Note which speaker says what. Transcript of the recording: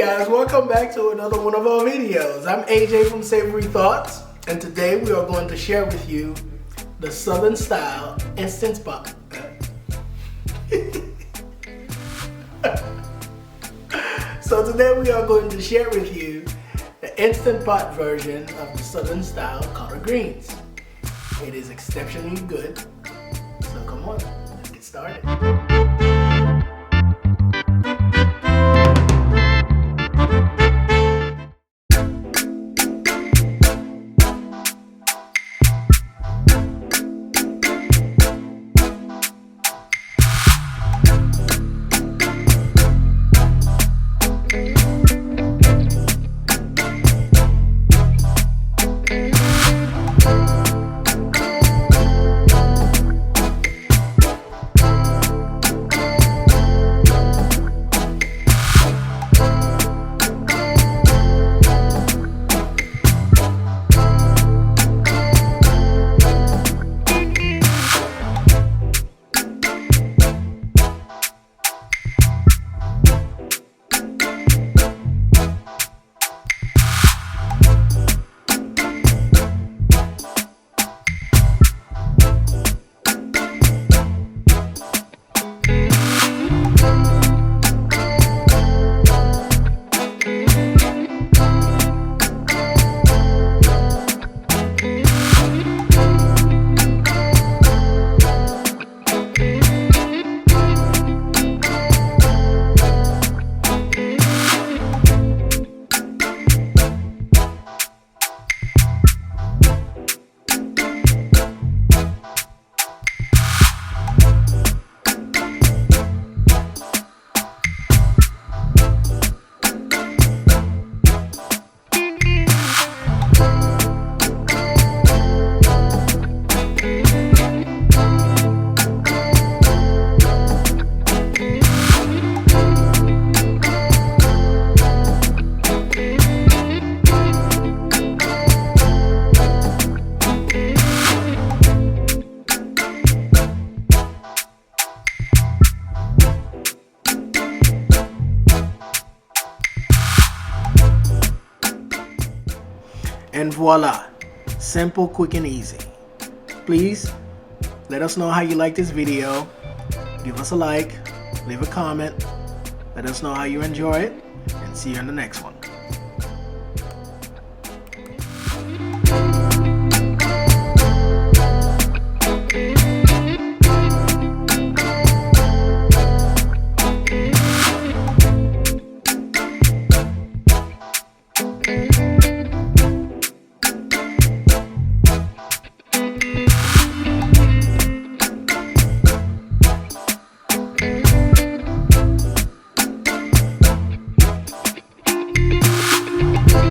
Speaker 1: guys, welcome back to another one of our videos. I'm AJ from Savory Thoughts, and today we are going to share with you the Southern Style Instant Pot. So today we are going to share with you the Instant Pot version of the Southern Style collard greens. It is exceptionally good, so come on, let's get started. And voila, simple, quick, and easy. Please let us know how you like this video. Give us a like, leave a comment, let us know how you enjoy it, and see you in the next one.